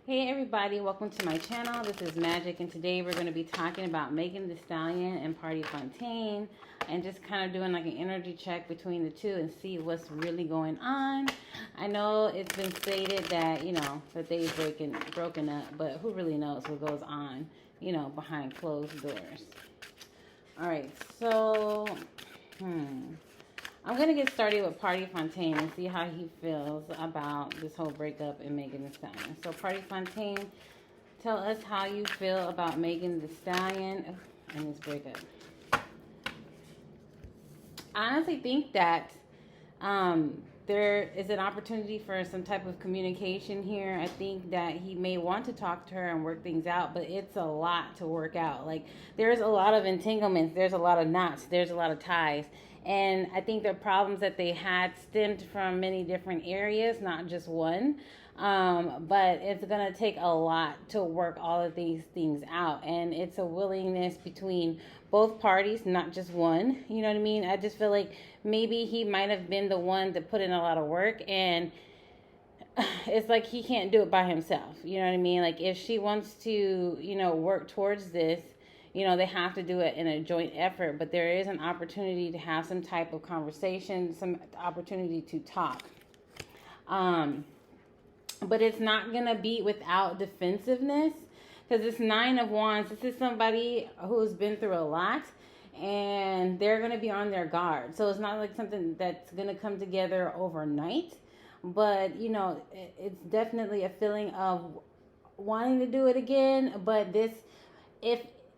Hey everybody, welcome to my channel. This is Magic, and today we're going to be talking about Megan Thee Stallion and Fontaine, and just kind of doing like an energy check between the two and see what's really going on. I know it's been stated that, that they've broken up, but who really knows what goes on, behind closed doors. Alright, so, I'm going to get started with Fontaine and see how he feels about this whole breakup and Megan Thee Stallion. So, Fontaine, tell us how you feel about Megan Thee Stallion and this breakup. I honestly think that there is an opportunity for some type of communication here. I think that he may want to talk to her and work things out, but it's a lot to work out. Like, there's a lot of entanglements, there's a lot of knots, there's a lot of ties. And I think the problems that they had stemmed from many different areas, not just one. But it's going to take a lot to work all of these things out. And it's a willingness between both parties, not just one. You know what I mean? I just feel like maybe he might have been the one that put in a lot of work. And it's like he can't do it by himself. You know what I mean? Like, if she wants to, work towards this, they have to do it in a joint effort, but there is an opportunity to have some type of conversation, some opportunity to talk. But it's not going to be without defensiveness, because it's 9 of Wands. This is somebody who's been through a lot, and they're going to be on their guard. So it's not like something that's going to come together overnight, but, it's definitely a feeling of wanting to do it again, but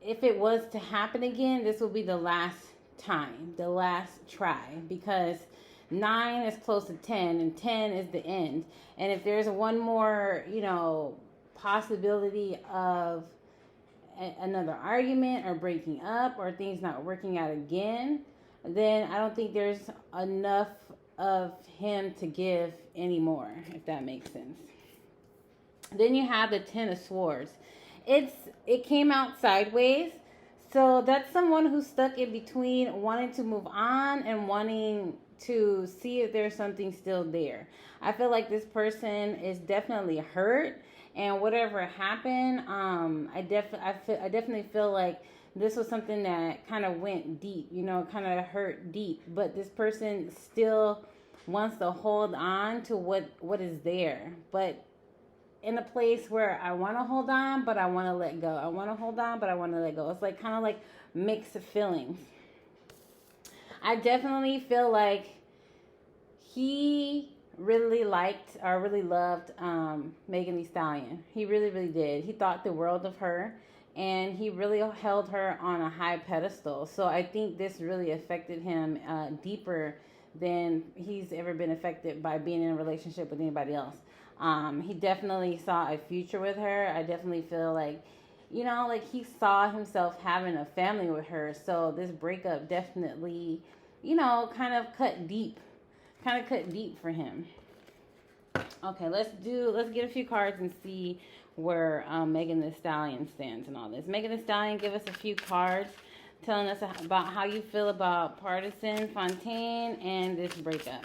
if it was to happen again, this will be the last time, the last try, because 9 is close to 10 and 10 is the end. And if there's one more, possibility of another argument or breaking up or things not working out again, then I don't think there's enough of him to give anymore, if that makes sense. Then you have the 10 of Swords. It came out sideways, so that's someone who's stuck in between wanting to move on and wanting to see if there's something still there. I feel like this person is definitely hurt, and whatever happened, I definitely feel like this was something that kind of went deep, kind of hurt deep, but this person still wants to hold on to what is there, but in a place where I want to hold on, but I want to let go. I want to hold on, but I want to let go. It's like kind of like mixed feelings. I definitely feel like he really liked or really loved Megan Thee Stallion. He really, really did. He thought the world of her, and he really held her on a high pedestal. So I think this really affected him deeper than he's ever been affected by being in a relationship with anybody else. He definitely saw a future with her. I definitely feel like, like he saw himself having a family with her. So this breakup definitely, kind of cut deep for him. Okay, let's get a few cards and see where Megan Thee Stallion stands and all this. Megan Thee Stallion, give us a few cards telling us about how you feel about Pardison, Fontaine, and this breakup.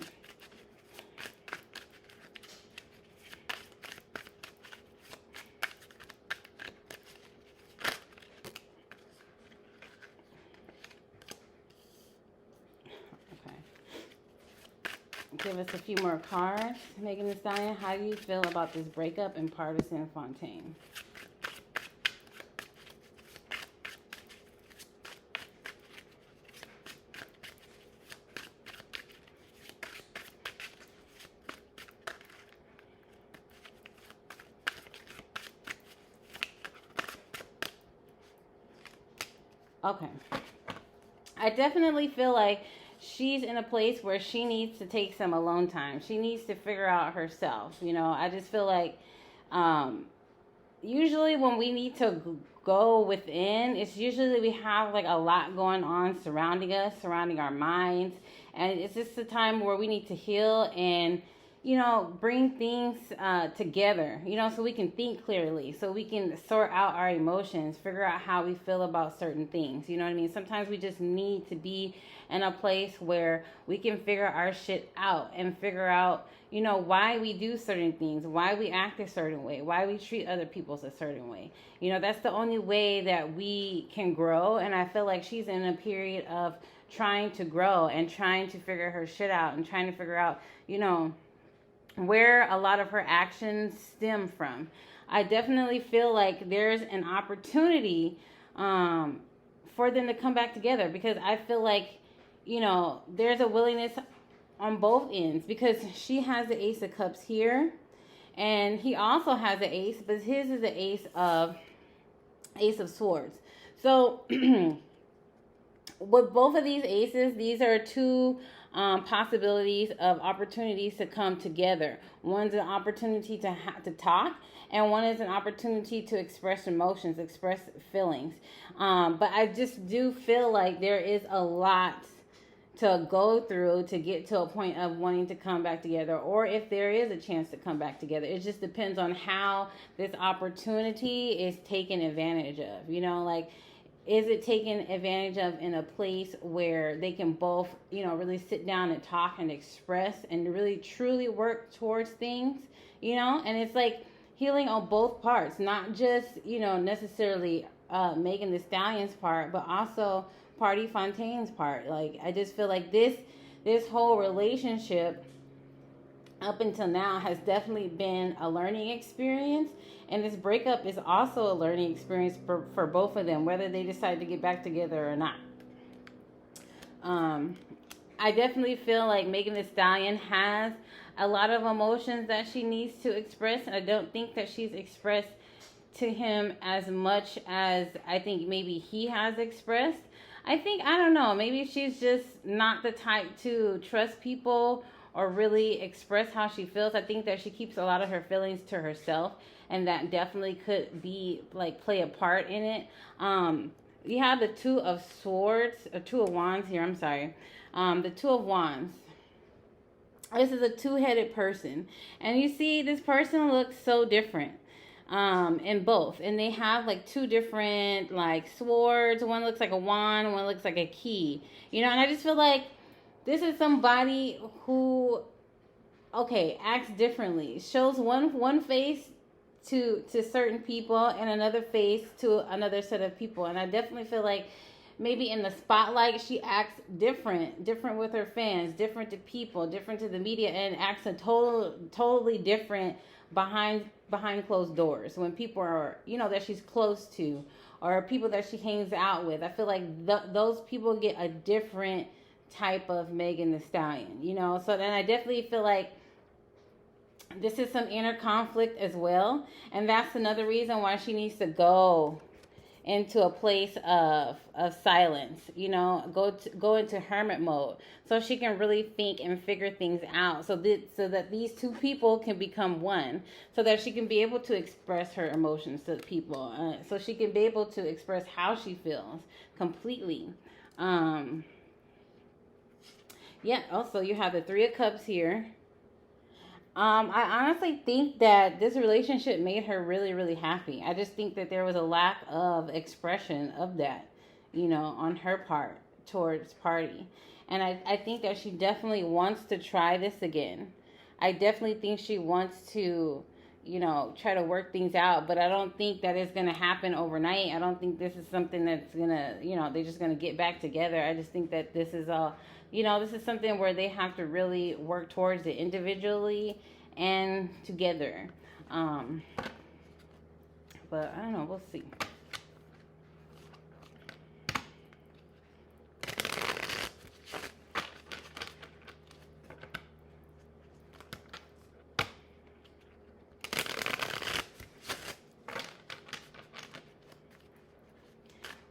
Give us a few more cards. Megan Thee Stallion, how do you feel about this breakup in Pardison, Fontaine? Okay. I definitely feel like she's in a place where she needs to take some alone time. She needs to figure out herself. I just feel like usually when we need to go within, it's usually we have like a lot going on surrounding us, surrounding our minds. And it's just a time where we need to heal and, bring things together, so we can think clearly, so we can sort out our emotions, figure out how we feel about certain things. You know what I mean? Sometimes we just need to be in a place where we can figure our shit out and figure out, why we do certain things, why we act a certain way, why we treat other people a certain way. That's the only way that we can grow. And I feel like she's in a period of trying to grow and trying to figure her shit out and trying to figure out, where a lot of her actions stem from. I definitely feel like there's an opportunity for them to come back together, because I feel like, there's a willingness on both ends, because she has the Ace of Cups here and he also has the Ace, but his is the Ace of Swords. So with both of these aces, these are two possibilities of opportunities to come together. One's an opportunity to talk, and one is an opportunity to express emotions, express feelings. But I just do feel like there is a lot to go through to get to a point of wanting to come back together, or if there is a chance to come back together. It just depends on how this opportunity is taken advantage of. Is it taken advantage of in a place where they can both, really sit down and talk and express and really truly work towards things, and it's like healing on both parts, not just, necessarily Megan Thee Stallion's part, but also Party Fontaine's part. Like, I just feel like this whole relationship up until now has definitely been a learning experience, and this breakup is also a learning experience for both of them, whether they decide to get back together or not. I definitely feel like Megan Thee Stallion has a lot of emotions that she needs to express, and I don't think that she's expressed to him as much as I think maybe he has expressed. I don't know, maybe she's just not the type to trust people or really express how she feels. I think that she keeps a lot of her feelings to herself, and that definitely could be play a part in it. You have the Two of Wands here. I'm sorry. The Two of Wands. This is a two-headed person, and you see this person looks so different in both, and they have two different swords. One looks like a wand, one looks like a key, and I just feel like this is somebody who acts differently, shows one face to certain people and another face to another set of people. And I definitely feel like maybe in the spotlight she acts different with her fans, different to people, different to the media, and acts totally different behind closed doors when people are, that she's close to, or people that she hangs out with. I feel like those people get a different type of Megan Thee Stallion, So then I definitely feel like this is some inner conflict as well, and that's another reason why she needs to go into a place of silence, go into hermit mode, so she can really think and figure things out, so that these two people can become one, so that she can be able to express her emotions to people, so she can be able to express how she feels completely. Also you have the Three of Cups here. I honestly think that this relationship made her really, really happy. I just think that there was a lack of expression of that, on her part towards Party. And I think that she definitely wants to try this again. I definitely think she wants to, try to work things out. But I don't think that it's going to happen overnight. I don't think this is something that's going to, they're just going to get back together. I just think that this is all... this is something where they have to really work towards it individually and together. But I don't know. We'll see.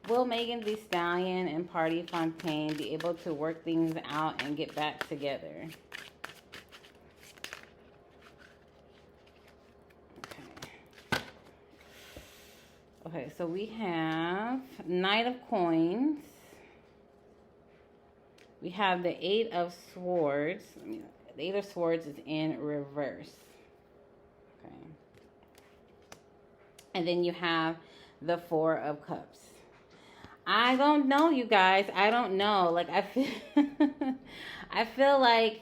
Will Megan Thee Stallion and Party Fontaine be able to work things out and get back together? Okay, so we have Knight of Coins. We have the Eight of Swords. The Eight of Swords is in reverse. Okay. And then you have the Four of Cups. I don't know, you guys. I don't know. I feel like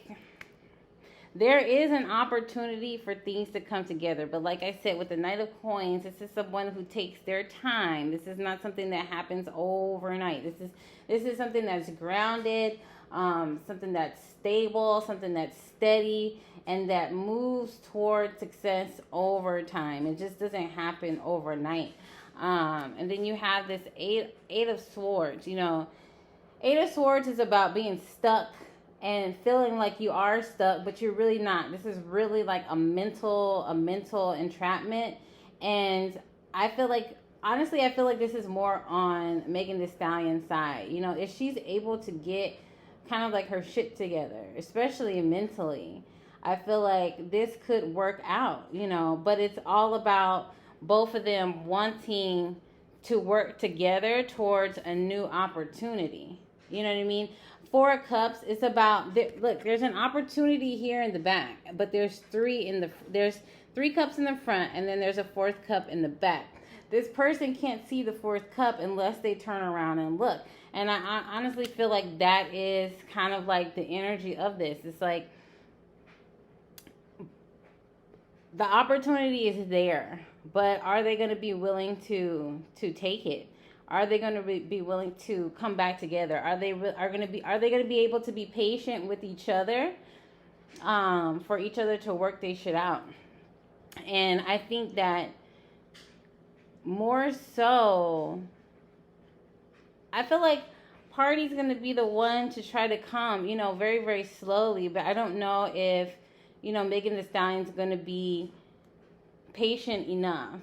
there is an opportunity for things to come together. But like I said, with the Knight of Coins, this is someone who takes their time. This is not something that happens overnight. This is something that's grounded, something that's stable, something that's steady, and that moves toward success over time. It just doesn't happen overnight. And then you have this eight of Swords. Eight of Swords is about being stuck and feeling like you are stuck, but you're really not. This is really like a mental entrapment. And I feel like, honestly, I feel like this is more on Megan Thee Stallion's side. If she's able to get kind of like her shit together, especially mentally, I feel like this could work out, but it's all about both of them wanting to work together towards a new opportunity. You know what I mean? Four of Cups, it's about, look, there's an opportunity here in the back, but there's three cups in the front, and then there's a fourth cup in the back. This person can't see the fourth cup unless they turn around and look. And I honestly feel like that is kind of like the energy of this. It's like the opportunity is there, but are they going to be willing to take it? Are they going to be willing to come back together? Are they going to be able to be patient with each other, for each other to work their shit out? And I think that more so, I feel like Party's going to be the one to try to come, very, very slowly. But I don't know if, Megan Thee Stallion's going to be patient enough,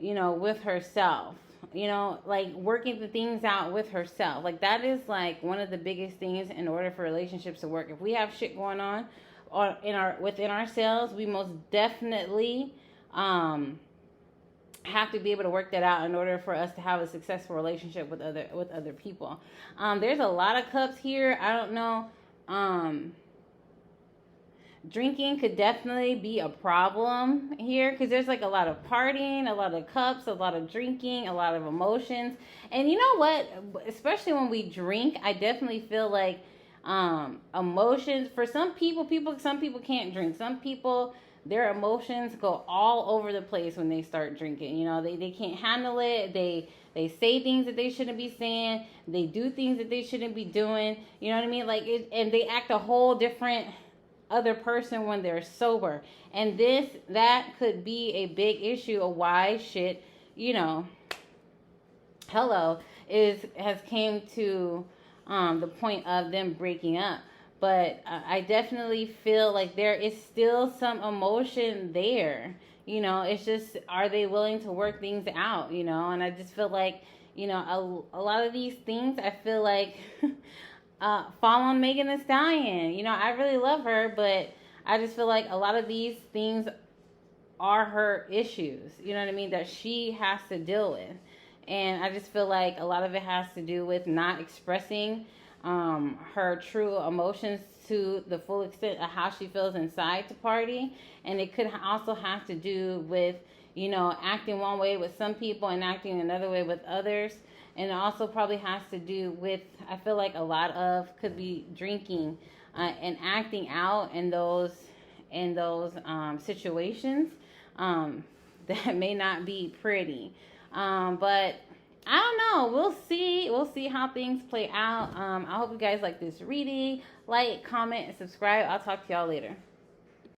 with herself. Like working the things out with herself. Like that is like one of the biggest things in order for relationships to work. If we have shit going on within ourselves, we most definitely have to be able to work that out in order for us to have a successful relationship with other people. There's a lot of cups here. I don't know. Drinking could definitely be a problem here because there's like a lot of partying, a lot of cups, a lot of drinking, a lot of emotions. And you know what? Especially when we drink, I definitely feel like emotions for some people can't drink. Some people, their emotions go all over the place when they start drinking. They can't handle it. They say things that they shouldn't be saying. They do things that they shouldn't be doing. You know what I mean? Like and they act a whole different other person when they're sober. And that could be a big issue of why shit, has came to the point of them breaking up. But I definitely feel like there is still some emotion there. It's just, are they willing to work things out, and I just feel like, a lot of these things, I feel like fall on Megan Thee Stallion. I really love her, but I just feel like a lot of these things are her issues, that she has to deal with. And I just feel like a lot of it has to do with not expressing her true emotions to the full extent of how she feels inside to Party. And it could also have to do with, acting one way with some people and acting another way with others. And it also probably has to do with, I feel like a lot of could be drinking and acting out in those situations that may not be pretty. But I don't know. We'll see. We'll see how things play out. I hope you guys like this reading. Like, comment, and subscribe. I'll talk to y'all later.